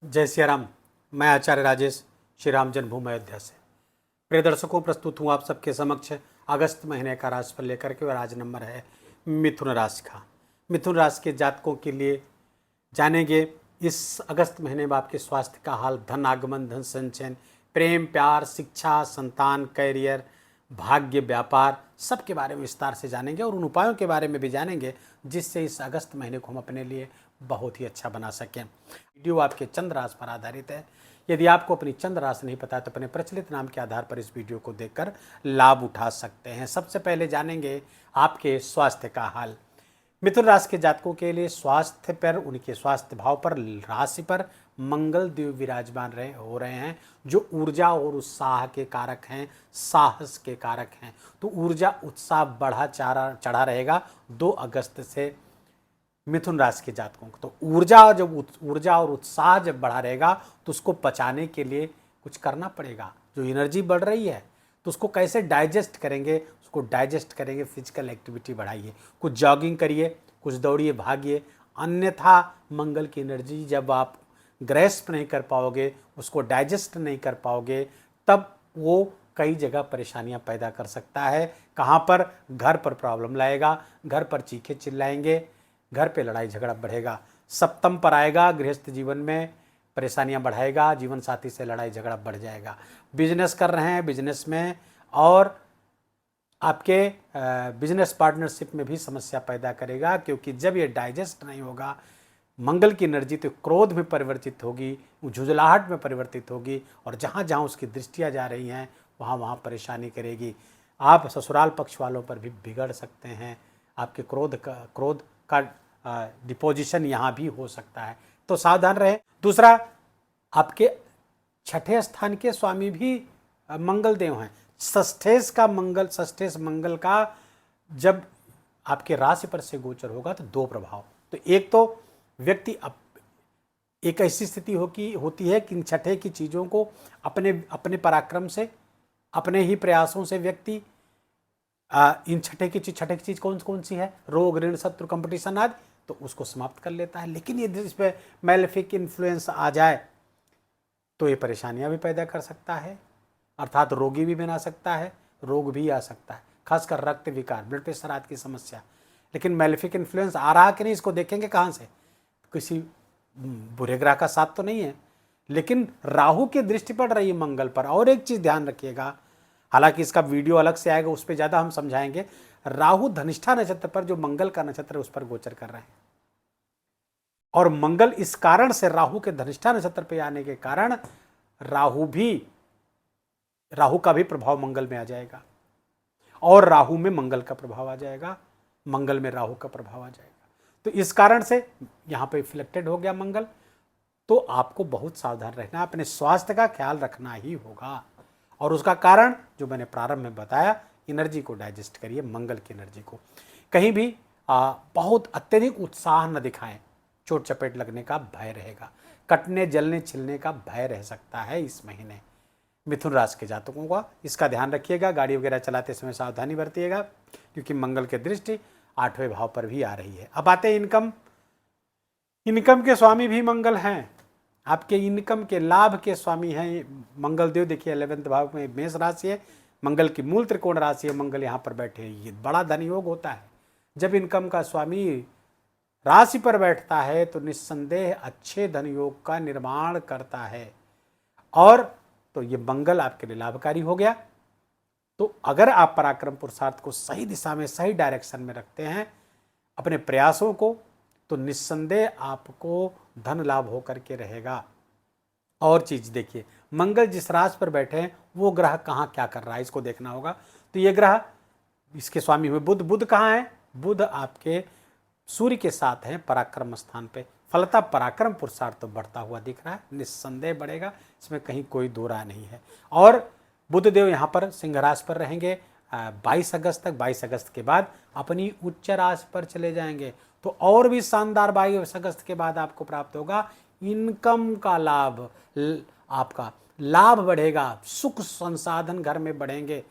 जय सिया राम। मैं आचार्य राजेश श्री राम जन्मभूमि अयोध्या से प्रिय दर्शकों प्रस्तुत हूँ आप सबके समक्ष अगस्त महीने का राशिफल लेकर के। और आज नंबर है मिथुन राशि का। मिथुन राशि के जातकों के लिए जानेंगे इस अगस्त महीने में आपके स्वास्थ्य का हाल, धन आगमन, धन संचयन, प्रेम प्यार, शिक्षा, संतान, कैरियर, भाग्य, व्यापार, सबके बारे में विस्तार से जानेंगे और उन उपायों के बारे में भी जानेंगे जिससे इस अगस्त महीने को हम अपने लिए बहुत ही अच्छा बना सकें। वीडियो आपके चंद्र राशि पर आधारित है। यदि आपको अपनी चंद्र राशि नहीं पता तो अपने प्रचलित नाम के आधार पर इस वीडियो को देखकर लाभ उठा सकते हैं। सबसे पहले जानेंगे आपके स्वास्थ्य का हाल। मिथुन राशि के जातकों के लिए स्वास्थ्य पर, उनके स्वास्थ्य भाव पर, राशि पर मंगल देव विराजमान हो रहे हैं, जो ऊर्जा और उत्साह के कारक हैं, साहस के कारक हैं। तो ऊर्जा उत्साह बढ़ा चढ़ा रहेगा 2 अगस्त से मिथुन राशि के जातकों को। तो ऊर्जा और उत्साह जब बढ़ा रहेगा तो उसको पचाने के लिए कुछ करना पड़ेगा। जो एनर्जी बढ़ रही है तो उसको कैसे डाइजेस्ट करेंगे, उसको डाइजेस्ट करेंगे। फिजिकल एक्टिविटी बढ़ाइए, कुछ जॉगिंग करिए, कुछ दौड़िए, भागिए। अन्यथा मंगल की एनर्जी जब आप ग्रैस्प नहीं कर पाओगे, उसको डाइजेस्ट नहीं कर पाओगे, तब वो कई जगह परेशानियां पैदा कर सकता है। कहाँ पर? घर पर प्रॉब्लम लाएगा, घर पर चीखे चिल्लाएंगे, घर पे लड़ाई झगड़ा बढ़ेगा। सप्तम पर आएगा, गृहस्थ जीवन में परेशानियां बढ़ाएगा, जीवन साथी से लड़ाई झगड़ा बढ़ जाएगा। बिजनेस कर रहे हैं, बिजनेस में और आपके बिजनेस पार्टनरशिप में भी समस्या पैदा करेगा, क्योंकि जब ये डाइजेस्ट नहीं होगा मंगल की एनर्जी तो क्रोध में परिवर्तित होगी, झुंझलाहट में परिवर्तित होगी, और जहाँ जहाँ उसकी दृष्टियाँ जा रही हैं वहाँ वहाँ परेशानी करेगी। आप ससुराल पक्ष वालों पर भी बिगड़ सकते हैं। आपके क्रोध का डिपोजिशन यहाँ भी हो सकता है, तो सावधान रहें। दूसरा, आपके 6ठे स्थान के स्वामी भी मंगल देव हैं। षष्ठेश मंगल का जब आपके राशि पर से गोचर होगा तो 2 प्रभाव। तो एक तो व्यक्ति एक ऐसी स्थिति होती है कि इन 6ठे की चीज़ों को अपने पराक्रम से, अपने ही प्रयासों से व्यक्ति इन 6ठे की चीज़ कौन सी है? रोग, ऋण, शत्रु, कंपटीशन आदि, तो उसको समाप्त कर लेता है। लेकिन यदि इस पर मैलेफिक इन्फ्लुएंस आ जाए तो ये परेशानियां भी पैदा कर सकता है, अर्थात रोगी भी बना सकता है, रोग भी आ सकता है, खासकर रक्त विकार, ब्लड प्रेशर आदि की समस्या। लेकिन मैलेफिक इन्फ्लुएंस आ रहा कि नहीं, इसको देखेंगे कहाँ से? किसी बुरे ग्रह का साथ तो नहीं है, लेकिन राहु की दृष्टि पड़ रही है मंगल पर। और एक चीज़ ध्यान रखिएगा, हालांकि इसका वीडियो अलग से आएगा, उस पर ज़्यादा हम समझाएंगे। राहु धनिष्ठा नक्षत्र पर, जो मंगल का नक्षत्र है, उस पर गोचर कर रहे हैं। और मंगल इस कारण से, राहु के धनिष्ठा नक्षत्र पे आने के कारण राहु का भी प्रभाव मंगल में आ जाएगा, और राहु में मंगल का प्रभाव आ जाएगा, मंगल में राहु का प्रभाव आ जाएगा। तो इस कारण से यहाँ पे रिफ्लेक्टेड हो गया मंगल। तो आपको बहुत सावधान रहना, अपने स्वास्थ्य का ख्याल रखना ही होगा। और उसका कारण जो मैंने प्रारंभ में बताया, एनर्जी को डाइजेस्ट करिए, मंगल की एनर्जी को। कहीं भी बहुत अत्यधिक उत्साह न दिखाएं, चोट चपेट लगने का भय रहेगा, कटने जलने छिलने का भय रह सकता है इस महीने मिथुन राशि के जातकों का। इसका ध्यान रखिएगा। गाड़ी वगैरह चलाते समय सावधानी बरतिएगा, क्योंकि मंगल की दृष्टि 8वें भाव पर भी आ रही है। अब आते हैं इनकम के स्वामी भी मंगल हैं। आपके इनकम के, लाभ के स्वामी हैं मंगल देव। देखिए 11वें भाव में मेष राशि है, मंगल की मूल त्रिकोण राशि है, मंगल यहाँ पर बैठे हैं। ये बड़ा धन योग होता है। जब इनकम का स्वामी राशि पर बैठता है तो निस्संदेह अच्छे धन योग का निर्माण करता है, और तो ये मंगल आपके लिए लाभकारी हो गया। तो अगर आप पराक्रम पुरुषार्थ को सही दिशा में, सही डायरेक्शन में रखते हैं, अपने प्रयासों को, तो निस्संदेह आपको धन लाभ होकर के रहेगा। और चीज देखिए, मंगल जिस राशि पर बैठे हैं वो ग्रह कहाँ क्या कर रहा है, इसको देखना होगा। तो ये ग्रह, इसके स्वामी हुए बुध कहाँ है? बुध आपके सूर्य के साथ है पराक्रम स्थान पे। फलतः पराक्रम पुरुषार्थ तो बढ़ता हुआ दिख रहा है, निस्संदेह बढ़ेगा, इसमें कहीं कोई दो राय नहीं है। और बुध देव यहाँ पर सिंह राशि पर रहेंगे 22 अगस्त तक। 22 अगस्त के बाद अपनी उच्च राशि पर चले जाएंगे, तो और भी शानदार 22 अगस्त के बाद आपको प्राप्त होगा इनकम का लाभ। आपका लाभ बढ़ेगा, सुख संसाधन घर में बढ़ेंगे,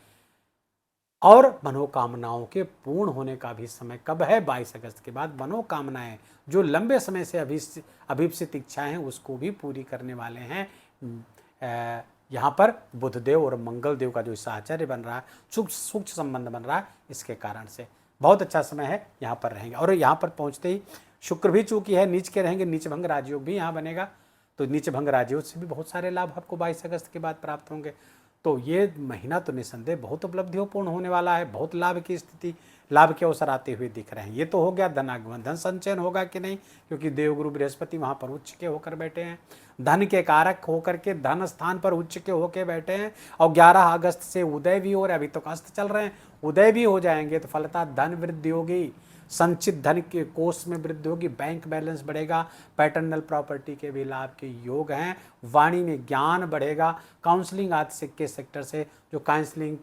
और मनोकामनाओं के पूर्ण होने का भी समय कब है? 22 अगस्त के बाद मनोकामनाएं, जो लंबे समय से अभीप्सित इच्छाएं हैं, उसको भी पूरी करने वाले हैं। यहाँ पर बुधदेव और मंगल देव का जो साहचर्य बन रहा है, सूक्ष्म संबंध बन रहा है, इसके कारण से बहुत अच्छा समय है, यहाँ पर रहेंगे। और यहाँ पर पहुँचते ही शुक्र भी चूंकि है नीच के रहेंगे, नीच भंग राजयोग भी यहाँ बनेगा, तो नीच भंग राजयोग से भी बहुत सारे लाभ आपको 22 अगस्त के बाद प्राप्त होंगे। तो ये महीना तो निसंदेह बहुत उपलब्धियों होने वाला है, बहुत लाभ की स्थिति, लाभ के अवसर आते हुए दिख रहे हैं। ये तो हो गया धन आगमन। धन संचयन होगा कि नहीं, क्योंकि देवगुरु बृहस्पति वहाँ पर उच्च के होकर बैठे हैं, धन के कारक होकर के धन स्थान पर उच्च के होकर बैठे हैं। और 11 अगस्त से उदय भी हो रहे, अभी तो अस्त चल रहे हैं, उदय भी हो जाएंगे, तो फलतः धन वृद्धि होगी, संचित धन के कोष में वृद्धि होगी, बैंक बैलेंस बढ़ेगा, पैटर्नल प्रॉपर्टी के भी लाभ के योग हैं, वाणी में ज्ञान बढ़ेगा, काउंसलिंग आदि के सेक्टर से जो काउंसलिंग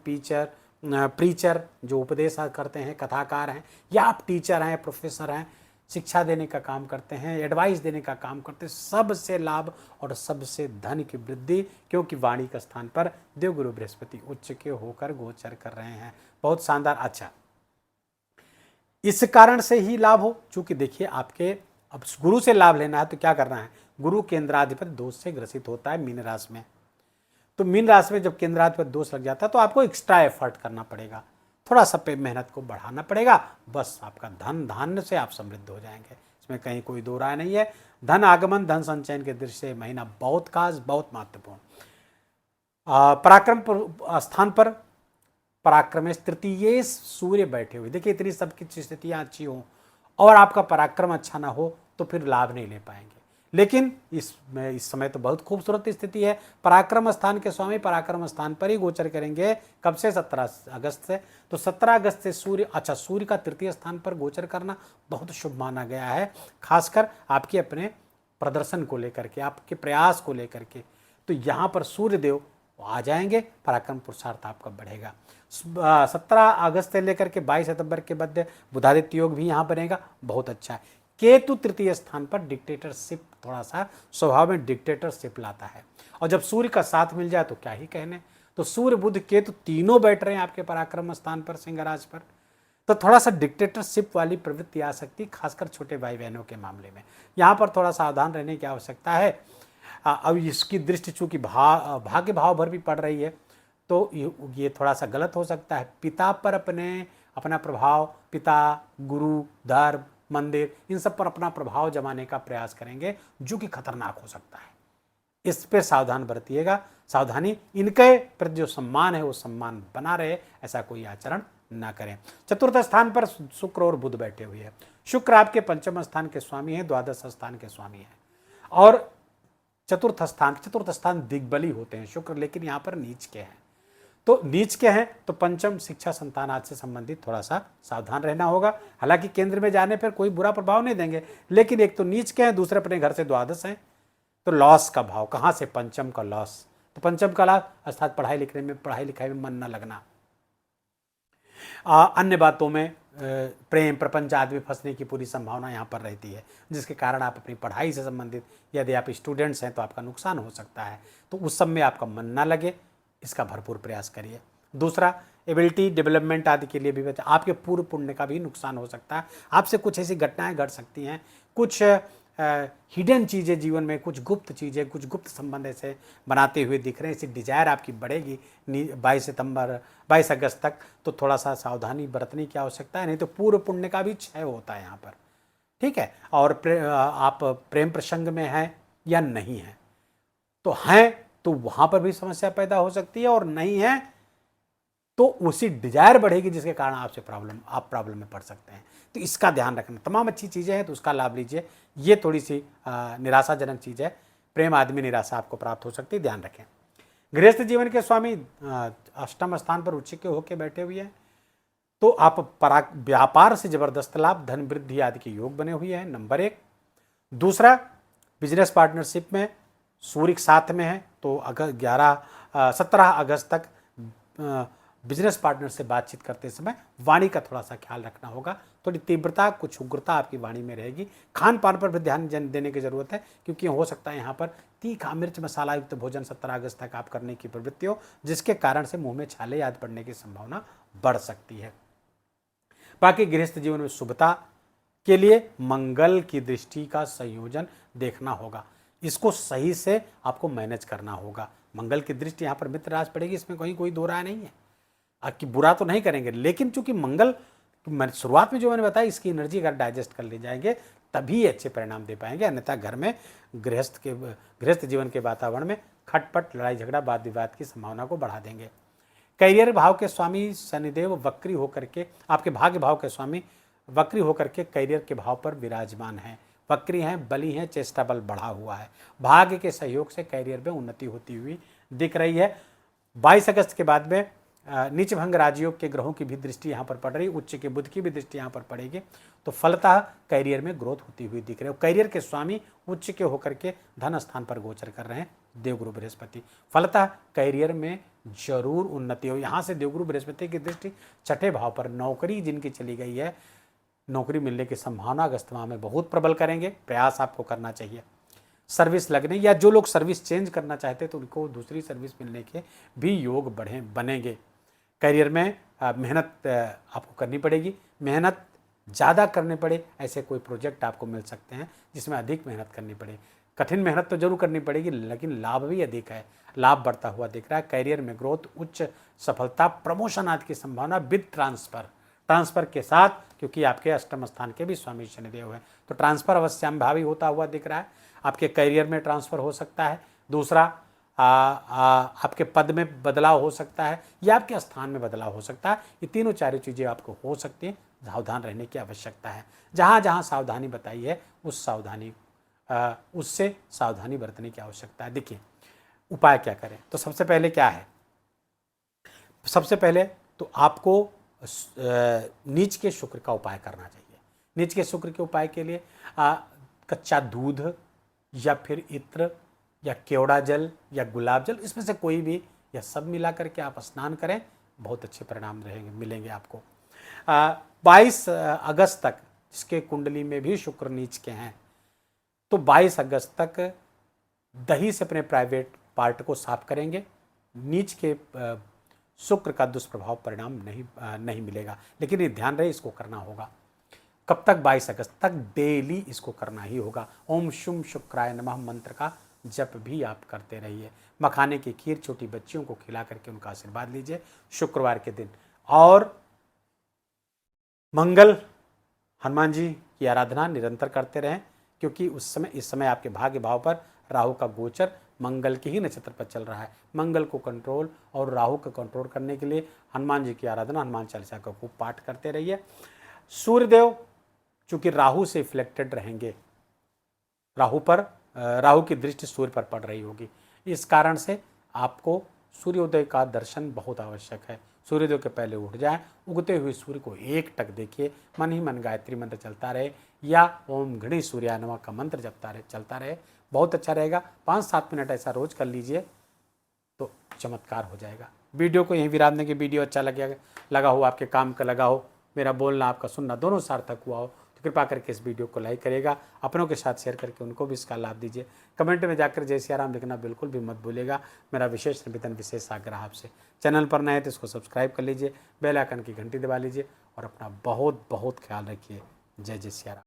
प्रीचर जो उपदेश करते हैं, कथाकार हैं, या आप टीचर हैं, प्रोफेसर हैं, शिक्षा देने का काम करते हैं, एडवाइस देने का काम करते हैं, सबसे लाभ और सबसे धन की वृद्धि, क्योंकि वाणी का स्थान पर देवगुरु बृहस्पति उच्च के होकर गोचर कर रहे हैं। बहुत शानदार। अच्छा, इस कारण से ही लाभ हो, चूंकि देखिए आपके अब गुरु से लाभ लेना है तो क्या करना है, गुरु केंद्राधिपति दोष से ग्रसित होता है मीन राशि में, तो मीन राशि में जब केंद्राधिपति दोष लग जाता है तो आपको एक्स्ट्रा एफर्ट करना पड़ेगा, थोड़ा सा मेहनत को बढ़ाना पड़ेगा, बस आपका धन धान्य से आप समृद्ध हो जाएंगे, इसमें कहीं कोई दो राय नहीं है। धन आगमन, धन संचयन के दृष्टि से महीना बहुत खास, बहुत महत्वपूर्ण। पराक्रम स्थान पर पराक्रमेश तृतीय सूर्य बैठे हुए, देखिए इतनी सबकी स्थितियां अच्छी हो और आपका पराक्रम अच्छा ना हो तो फिर लाभ नहीं ले पाएंगे। लेकिन इस समय तो बहुत खूबसूरत स्थिति है, पराक्रम स्थान के स्वामी पराक्रम स्थान पर ही गोचर करेंगे। कब से? 17 अगस्त से। तो 17 अगस्त से सूर्य, अच्छा, सूर्य का तृतीय स्थान पर गोचर करना बहुत शुभ माना गया है, खासकर आपके अपने प्रदर्शन को लेकर के, आपके प्रयास को लेकर के। तो यहाँ पर सूर्य देव आ जाएंगे, पराक्रम पुरुषार्थ आपका बढ़ेगा। 17 अगस्त से लेकर के 22 सितंबर के मध्य बुधादित्य योग भी यहाँ बनेगा, बहुत अच्छा है। केतु तृतीय स्थान पर डिक्टेटरशिप, थोड़ा सा स्वभाव में डिक्टेटरशिप लाता है, और जब सूर्य का साथ मिल जाए तो क्या ही कहने। तो सूर्य बुध केतु तीनों बैठ रहे हैं आपके पराक्रम स्थान पर, सिंह राशि पर, तो थोड़ा सा डिक्टेटरशिप वाली प्रवृत्ति आ सकती, खासकर छोटे भाई बहनों के मामले में। यहाँ पर थोड़ा सावधान रहने की आवश्यकता है। अब इसकी दृष्टि चूंकि भाग्य भाव भर भी पड़ रही है, तो ये थोड़ा सा गलत हो सकता है। पिता पर अपना प्रभाव, पिता, गुरु, धर्म, मंदिर, इन सब पर अपना प्रभाव जमाने का प्रयास करेंगे, जो कि खतरनाक हो सकता है। इस पर सावधान बरतिएगा, सावधानी, इनके प्रति जो सम्मान है वो सम्मान बना रहे, ऐसा कोई आचरण ना करें। चतुर्थ स्थान पर शुक्र और बुध बैठे हुए हैं। शुक्र आपके पंचम स्थान के स्वामी हैं, द्वादश स्थान के स्वामी हैं, और चतुर्थ स्थान दिग्बली होते हैं शुक्र, लेकिन यहाँ पर नीच के हैं। तो नीच के हैं तो पंचम शिक्षा संतान आदि से संबंधित थोड़ा सा सावधान रहना होगा। हालांकि केंद्र में जाने पर कोई बुरा प्रभाव नहीं देंगे, लेकिन एक तो नीच के हैं, दूसरे अपने घर से द्वादश हैं, तो लॉस का भाव कहाँ से? पंचम का लॉस। तो पंचम का लाभ अर्थात पढ़ाई लिखाई में मन न लगना, अन्य बातों में प्रेम प्रपंच आदि में फंसने की पूरी संभावना यहाँ पर रहती है, जिसके कारण आप अपनी पढ़ाई से संबंधित, यदि आप स्टूडेंट्स हैं तो आपका नुकसान हो सकता है। तो उस सब में आपका मन ना लगे, इसका भरपूर प्रयास करिए। दूसरा, एबिलिटी डेवलपमेंट आदि के लिए भी आपके पूर्व पुण्य का भी नुकसान हो सकता है। आपसे कुछ ऐसी घटनाएं घट सकती हैं, कुछ हिडन चीज़ें जीवन में, कुछ गुप्त चीज़ें, कुछ गुप्त संबंध ऐसे बनाते हुए दिख रहे हैं, इससे डिजायर आपकी बढ़ेगी 22 अगस्त तक। तो थोड़ा सा सावधानी बरतने की आवश्यकता है, नहीं तो पूर्व पुण्य का भी क्षय होता है यहाँ पर, ठीक है। और आप प्रेम प्रसंग में हैं या नहीं हैं, तो हैं तो वहाँ पर भी समस्या पैदा हो सकती है, और नहीं है तो उसी डिजायर बढ़ेगी, जिसके कारण आप प्रॉब्लम में पड़ सकते हैं। तो इसका ध्यान रखना। तमाम अच्छी चीज़ें हैं तो उसका लाभ लीजिए। ये थोड़ी सी निराशाजनक चीज़ है, प्रेम आदि में निराशा आपको प्राप्त हो सकती है, ध्यान रखें। गृहस्थ जीवन के स्वामी अष्टम स्थान पर उच्च के होकर बैठे हुए हैं, तो आप व्यापार से जबरदस्त लाभ, धन वृद्धि आदि के योग बने हुए हैं, नंबर 1। दूसरा, बिजनेस पार्टनरशिप में सूर्य साथ में है, तो 17 अगस्त तक बिजनेस पार्टनर से बातचीत करते समय वाणी का थोड़ा सा ख्याल रखना होगा। थोड़ी तीव्रता, कुछ उग्रता आपकी वाणी में रहेगी। खान पान पर भी ध्यान देने की जरूरत है, क्योंकि हो सकता है यहाँ पर तीखा मिर्च मसाला युक्त भोजन 17 अगस्त तक आप करने की प्रवृत्ति हो, जिसके कारण से मुंह में छाले याद पड़ने की संभावना बढ़ सकती है। बाकी गृहस्थ जीवन में शुभता के लिए मंगल की दृष्टि का संयोजन देखना होगा, इसको सही से आपको मैनेज करना होगा। मंगल की दृष्टि यहाँ पर मित्र राशि पड़ेगी, इसमें कहीं कोई दो राय नहीं है कि बुरा तो नहीं करेंगे, लेकिन चूंकि मंगल शुरुआत में जो मैंने बताया इसकी एनर्जी अगर डाइजेस्ट कर ली जाएंगे तभी अच्छे परिणाम दे पाएंगे, अन्यथा घर में गृहस्थ जीवन के वातावरण में खटपट, लड़ाई झगड़ा, वाद विवाद की संभावना को बढ़ा देंगे। करियर भाव के स्वामी शनिदेव वक्री होकर के, आपके भाग्य भाव के स्वामी वक्री होकर के करियर के भाव पर विराजमान हैं, वक्री हैं, बली हैं, चेष्टा बल बढ़ा हुआ है। भाग्य के सहयोग से करियर में उन्नति होती हुई दिख रही है। 22 अगस्त के बाद में नीच भंग राजयोग के ग्रहों की भी दृष्टि यहाँ पर पड़ रही, उच्च के बुध की भी दृष्टि यहाँ पर पड़ेगी, तो फलतः करियर में ग्रोथ होती हुई दिख रही है। करियर के स्वामी उच्च के होकर के धन स्थान पर गोचर कर रहे हैं देवगुरु बृहस्पति, फलतः करियर में जरूर उन्नति हो। यहाँ से देवगुरु बृहस्पति की दृष्टि छठे भाव पर, नौकरी जिनकी चली गई है, नौकरी मिलने की संभावना अगस्त माह में बहुत प्रबल करेंगे, प्रयास आपको करना चाहिए। सर्विस लगने या जो लोग सर्विस चेंज करना चाहते तो उनको दूसरी सर्विस मिलने के भी योग बनेंगे। करियर में मेहनत आपको करनी पड़ेगी, मेहनत ज़्यादा करनी पड़े ऐसे कोई प्रोजेक्ट आपको मिल सकते हैं जिसमें अधिक मेहनत करनी पड़े। कठिन मेहनत तो जरूर करनी पड़ेगी, लेकिन लाभ भी अधिक है, लाभ बढ़ता हुआ दिख रहा है। करियर में ग्रोथ, उच्च सफलता, प्रमोशन आदि की संभावना विद ट्रांसफर के साथ, क्योंकि आपके अष्टम स्थान के भी स्वामी शनिदेव हैं, तो ट्रांसफर अवश्यंभावी होता हुआ दिख रहा है। आपके करियर में ट्रांसफर हो सकता है, दूसरा आपके पद में बदलाव हो सकता है या आपके स्थान में बदलाव हो सकता है। ये तीनों चारों चीज़ें आपको हो सकती हैं, सावधान रहने की आवश्यकता है। जहाँ जहाँ सावधानी बताई है उससे सावधानी बरतने की आवश्यकता है। देखिए उपाय क्या करें, तो सबसे पहले क्या है, सबसे पहले तो आपको नीच के शुक्र का उपाय करना चाहिए। नीच के शुक्र के उपाय के लिए कच्चा दूध या फिर इत्र या केवड़ा जल या गुलाब जल, इसमें से कोई भी या सब मिला करके आप स्नान करें, बहुत अच्छे परिणाम मिलेंगे आपको। 22 अगस्त तक जिसके कुंडली में भी शुक्र नीच के हैं, तो 22 अगस्त तक दही से अपने प्राइवेट पार्ट को साफ करेंगे, नीच के शुक्र का दुष्प्रभाव परिणाम नहीं मिलेगा। लेकिन ये ध्यान रहे इसको करना होगा कब तक, 22 अगस्त तक डेली इसको करना ही होगा। ओम शुम शुक्राय नमः मंत्र का जप भी आप करते रहिए। मखाने की खीर छोटी बच्चियों को खिला करके उनका आशीर्वाद लीजिए शुक्रवार के दिन। और मंगल हनुमान जी की आराधना निरंतर करते रहें, क्योंकि इस समय आपके भाग्य भाव पर राहु का गोचर मंगल के ही नक्षत्र पर चल रहा है। मंगल को कंट्रोल और राहु को कंट्रोल करने के लिए हनुमान जी की आराधना, हनुमान चालीसा का खूब पाठ करते रहिए। सूर्यदेव चूंकि राहु से इफ्लेक्टेड रहेंगे, राहु की दृष्टि सूर्य पर पड़ रही होगी, इस कारण से आपको सूर्योदय का दर्शन बहुत आवश्यक है। सूर्योदय के पहले उठ जाएं, उगते हुए सूर्य को एक टक देखिए, मन ही मन गायत्री मंत्र चलता रहे या ओम घड़ी सूर्याय नमः का मंत्र चलता रहे, बहुत अच्छा रहेगा। 5-7 मिनट ऐसा रोज कर लीजिए तो चमत्कार हो जाएगा। वीडियो को यहीं विराम देंगे। वीडियो अच्छा लगा हो, आपके काम का लगा हो, मेरा बोलना आपका सुनना दोनों सार्थक हुआ हो, तो कृपा करके इस वीडियो को लाइक करिएगा, अपनों के साथ शेयर करके उनको भी इसका लाभ दीजिए। कमेंट में जाकर जय सिया राम लिखना बिल्कुल भी मत भूलिएगा। मेरा विशेष निवेदन, विशेष आग्रह आपसे, चैनल पर नए तो इसको सब्सक्राइब कर लीजिए, बेल आइकन की घंटी दबा लीजिए और अपना बहुत बहुत ख्याल रखिए। जय जय सिया राम।